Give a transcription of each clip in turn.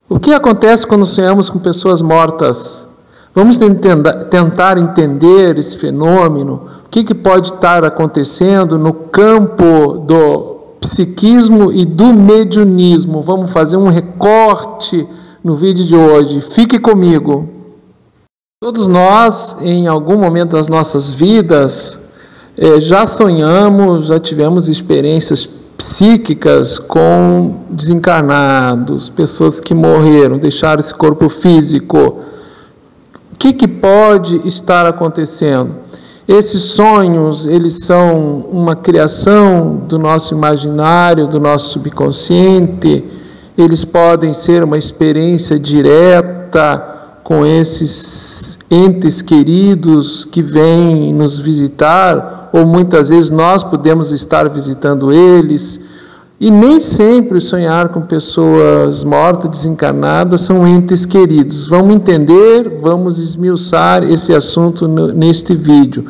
O que acontece quando sonhamos com pessoas mortas? Vamos tentar entender esse fenômeno. O que pode estar acontecendo no campo do psiquismo e do mediunismo? Vamos fazer um recorte no vídeo de hoje. Fique comigo. Todos nós, em algum momento das nossas vidas, já sonhamos, já tivemos experiências psíquicas com desencarnados, pessoas que morreram, deixaram esse corpo físico. O que pode estar acontecendo? Esses sonhos, eles são uma criação do nosso imaginário, do nosso subconsciente. Eles podem ser uma experiência direta com esses entes queridos que vêm nos visitar, ou muitas vezes nós podemos estar visitando eles. E nem sempre sonhar com pessoas mortas, desencarnadas, são entes queridos. Vamos entender, vamos esmiuçar esse assunto neste vídeo.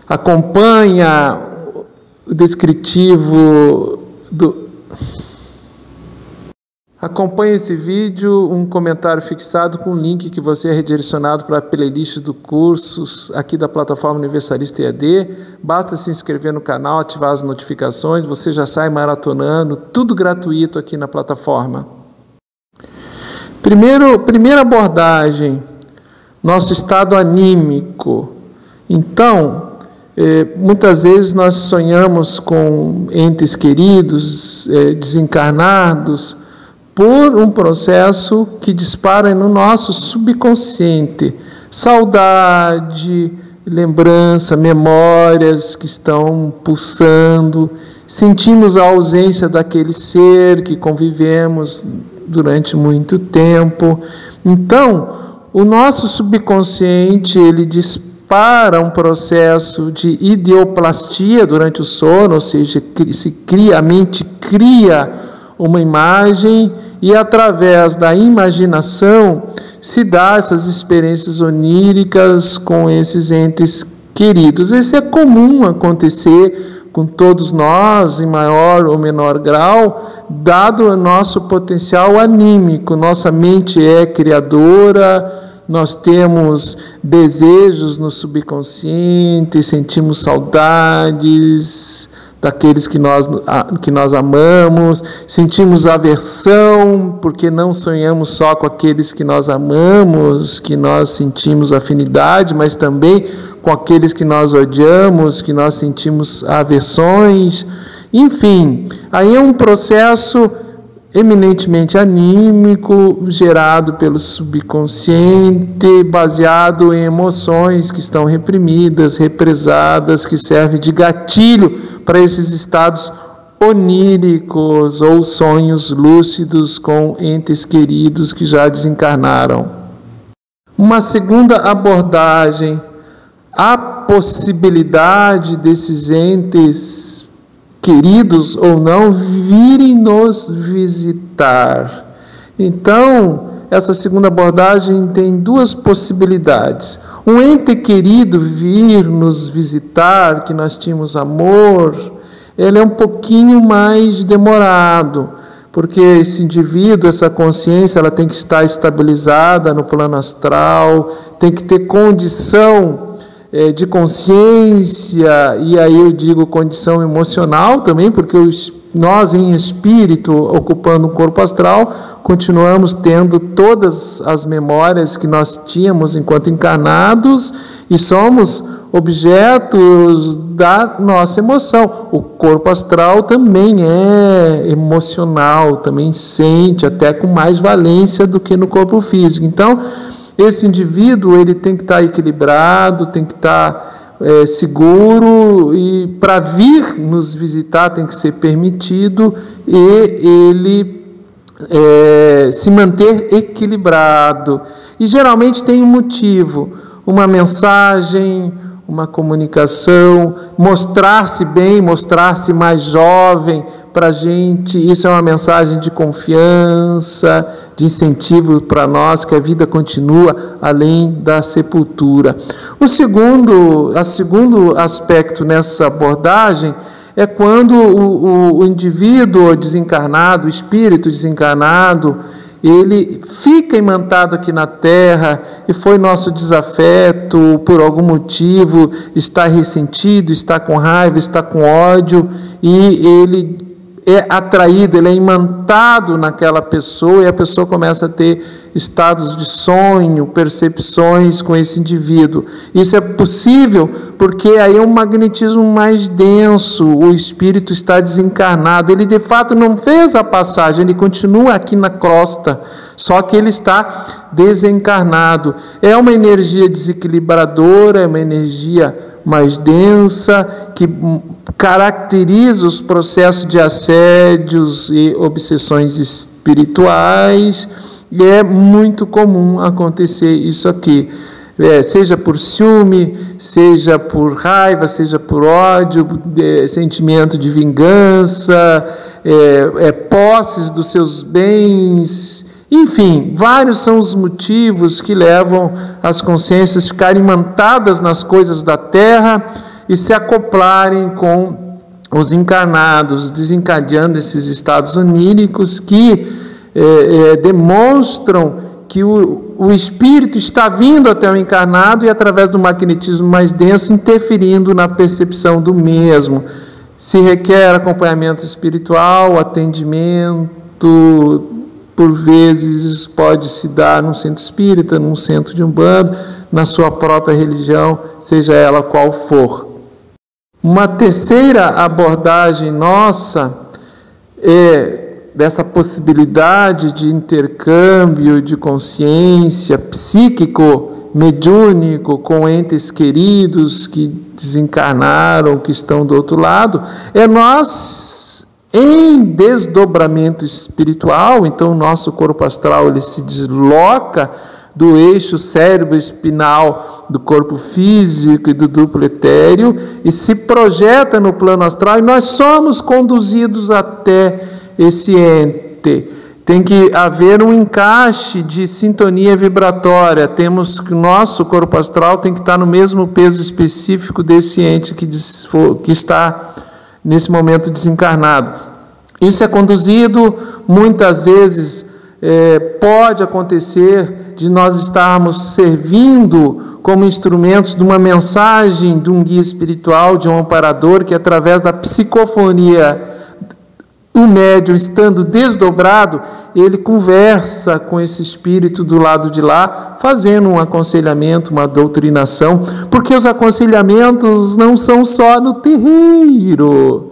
Acompanha o descritivo Acompanhe esse vídeo, um comentário fixado com um link que você é redirecionado para a playlist do cursos aqui da plataforma Universalista EAD. Basta se inscrever no canal, ativar as notificações, você já sai maratonando, tudo gratuito aqui na plataforma. Primeira abordagem, nosso estado anímico. Então, muitas vezes nós sonhamos com entes queridos, desencarnados, por um processo que dispara no nosso subconsciente. Saudade, lembrança, memórias que estão pulsando. Sentimos a ausência daquele ser que convivemos durante muito tempo. Então, o nosso subconsciente, ele dispara um processo de ideoplastia durante o sono, ou seja, a mente cria uma imagem e através da imaginação se dá essas experiências oníricas com esses entes queridos. Isso é comum acontecer com todos nós, em maior ou menor grau, dado o nosso potencial anímico. Nossa mente é criadora, nós temos desejos no subconsciente, sentimos saudades daqueles que nós amamos, sentimos aversão, porque não sonhamos só com aqueles que nós amamos, que nós sentimos afinidade, mas também com aqueles que nós odiamos, que nós sentimos aversões. Enfim, aí é um processo eminentemente anímico, gerado pelo subconsciente, baseado em emoções que estão reprimidas, represadas, que servem de gatilho para esses estados oníricos ou sonhos lúcidos com entes queridos que já desencarnaram. Uma segunda abordagem, a possibilidade desses entes queridos ou não, virem nos visitar. Então, essa segunda abordagem tem duas possibilidades. Um ente querido vir nos visitar, que nós tínhamos amor, ele é um pouquinho mais demorado, porque esse indivíduo, essa consciência, ela tem que estar estabilizada no plano astral, tem que ter condição de consciência, e aí eu digo condição emocional também, porque nós em espírito, ocupando um corpo astral, continuamos tendo todas as memórias que nós tínhamos enquanto encarnados e somos objetos da nossa emoção. O corpo astral também é emocional, também sente, até com mais valência do que no corpo físico. Então, esse indivíduo, ele tem que estar equilibrado, tem que estar seguro, e para vir nos visitar tem que ser permitido, e ele se manter equilibrado. E geralmente tem um motivo, uma mensagem, uma comunicação, mostrar-se bem, mostrar-se mais jovem para a gente. Isso é uma mensagem de confiança, de incentivo para nós, que a vida continua além da sepultura. O segundo aspecto nessa abordagem é quando o indivíduo desencarnado, o espírito desencarnado, ele fica imantado aqui na terra e foi nosso desafeto, por algum motivo está ressentido, está com raiva, está com ódio, e ele é atraído, ele é imantado naquela pessoa, e a pessoa começa a ter estados de sonho, percepções com esse indivíduo. Isso é possível porque aí é um magnetismo mais denso, o espírito está desencarnado, ele de fato não fez a passagem, ele continua aqui na crosta, só que ele está desencarnado. É uma energia desequilibradora, é uma energia mais densa, que caracteriza os processos de assédios e obsessões espirituais, e é muito comum acontecer isso aqui, seja por ciúme, seja por raiva, seja por ódio, sentimento de vingança, posses dos seus bens, enfim, vários são os motivos que levam as consciências a ficarem imantadas nas coisas da terra e se acoplarem com os encarnados, desencadeando esses estados oníricos que demonstram que o espírito está vindo até o encarnado e, através do magnetismo mais denso, interferindo na percepção do mesmo. Se requer acompanhamento espiritual, atendimento, por vezes pode se dar num centro espírita, num centro de umbanda, na sua própria religião, seja ela qual for. Uma terceira abordagem nossa dessa possibilidade de intercâmbio de consciência psíquico, mediúnico, com entes queridos que desencarnaram, que estão do outro lado, nós, em desdobramento espiritual, então o nosso corpo astral ele se desloca do eixo cérebro-espinal do corpo físico e do duplo etéreo e se projeta no plano astral, e nós somos conduzidos até esse ente. Tem que haver um encaixe de sintonia vibratória. Temos que o nosso corpo astral tem que estar no mesmo peso específico desse ente que está nesse momento desencarnado. Isso é conduzido, muitas vezes pode acontecer de nós estarmos servindo como instrumentos de uma mensagem de um guia espiritual, de um amparador, que através da psicofonia, o médium estando desdobrado, ele conversa com esse espírito do lado de lá, fazendo um aconselhamento, uma doutrinação, porque os aconselhamentos não são só no terreiro.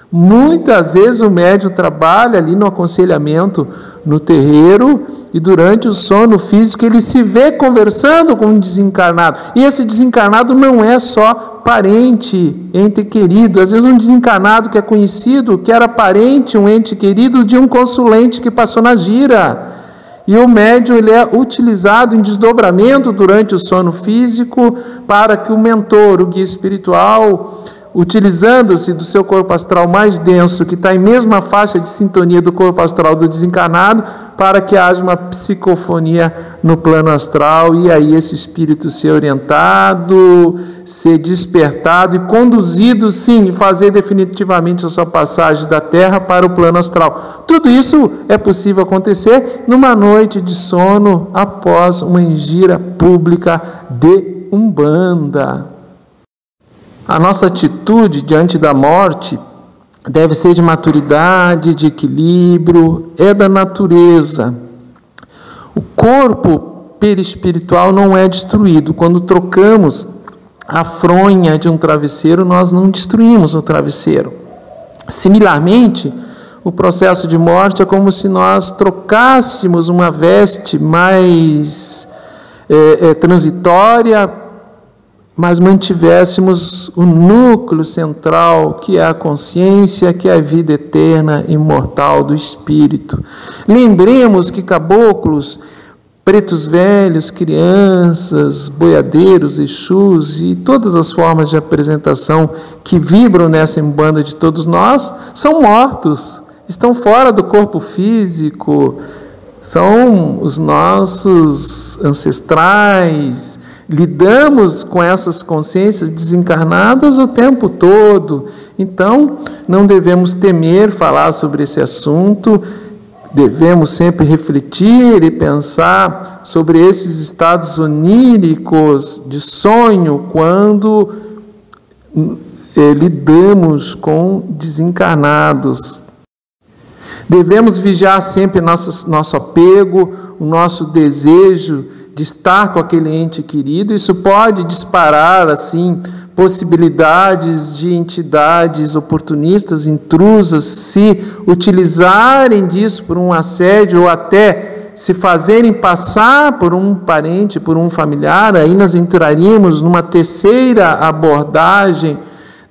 Muitas vezes o médium trabalha ali no aconselhamento no terreiro e durante o sono físico ele se vê conversando com um desencarnado. E esse desencarnado não é só parente, ente querido. Às vezes um desencarnado que é conhecido, que era parente, um ente querido de um consulente que passou na gira. E o médium ele é utilizado em desdobramento durante o sono físico para que o mentor, o guia espiritual, utilizando-se do seu corpo astral mais denso, que está em mesma faixa de sintonia do corpo astral do desencarnado, para que haja uma psicofonia no plano astral, e aí esse espírito ser orientado, ser despertado e conduzido, sim, fazer definitivamente a sua passagem da Terra para o plano astral. Tudo isso é possível acontecer numa noite de sono após uma engira pública de Umbanda. A nossa atitude diante da morte deve ser de maturidade, de equilíbrio, é da natureza. O corpo perispiritual não é destruído. Quando trocamos a fronha de um travesseiro, nós não destruímos o travesseiro. Similarmente, o processo de morte é como se nós trocássemos uma veste mais transitória, mas mantivéssemos o núcleo central, que é a consciência, que é a vida eterna, imortal do Espírito. Lembremos que caboclos, pretos velhos, crianças, boiadeiros, exus e todas as formas de apresentação que vibram nessa umbanda de todos nós, são mortos, estão fora do corpo físico, são os nossos ancestrais. Lidamos com essas consciências desencarnadas o tempo todo. Então, não devemos temer falar sobre esse assunto, devemos sempre refletir e pensar sobre esses estados oníricos de sonho quando lidamos com desencarnados. Devemos vigiar sempre nosso apego, o nosso desejo de estar com aquele ente querido. Isso pode disparar, assim, possibilidades de entidades oportunistas, intrusas, se utilizarem disso por um assédio ou até se fazerem passar por um parente, por um familiar. Aí nós entraríamos numa terceira abordagem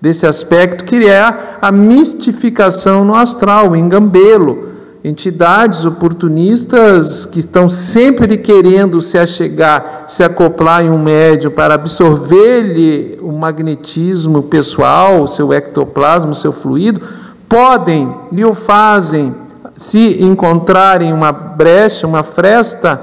desse aspecto, que é a mistificação no astral, o engambelo. Entidades oportunistas que estão sempre querendo se achegar, se acoplar em um médium para absorver-lhe o magnetismo pessoal, o seu ectoplasma, o seu fluido, podem e o fazem, se encontrarem uma brecha, uma fresta,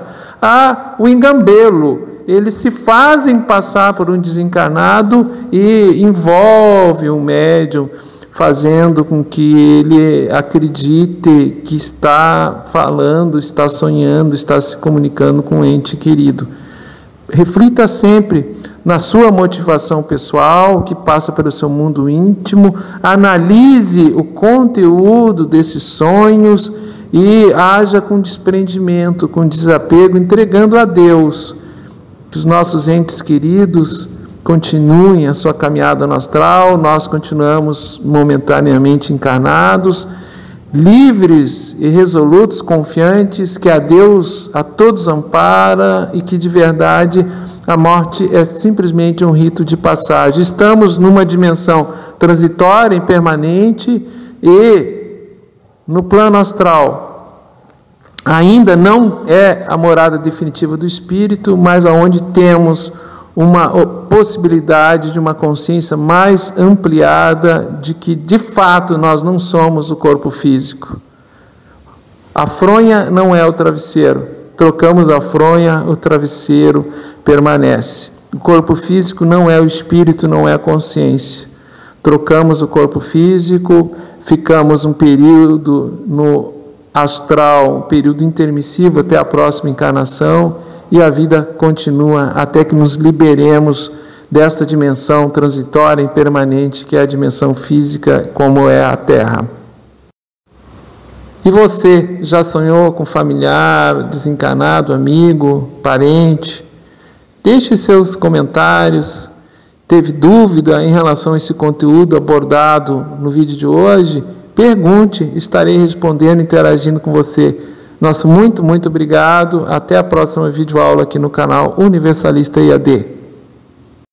o engambelo. Eles se fazem passar por um desencarnado e envolve o médium, fazendo com que ele acredite que está falando, está sonhando, está se comunicando com um ente querido. Reflita sempre na sua motivação pessoal, que passa pelo seu mundo íntimo, analise o conteúdo desses sonhos e haja com desprendimento, com desapego, entregando a Deus. Que os nossos entes queridos continuem a sua caminhada no astral, nós continuamos momentaneamente encarnados, livres e resolutos, confiantes que a Deus a todos ampara e que de verdade a morte é simplesmente um rito de passagem. Estamos numa dimensão transitória, impermanente, e no plano astral ainda não é a morada definitiva do espírito, mas aonde temos uma possibilidade de uma consciência mais ampliada de que, de fato, nós não somos o corpo físico. A fronha não é o travesseiro. Trocamos a fronha, o travesseiro permanece. O corpo físico não é o espírito, não é a consciência. Trocamos o corpo físico, ficamos um período no astral, um período intermissivo até a próxima encarnação, e a vida continua até que nos liberemos desta dimensão transitória, impermanente, que é a dimensão física, como é a Terra. E você, já sonhou com familiar, desencarnado, amigo, parente? Deixe seus comentários. Teve dúvida em relação a esse conteúdo abordado no vídeo de hoje? Pergunte, estarei respondendo, interagindo com você. Nosso muito obrigado. Até a próxima videoaula aqui no canal Universalista IAD.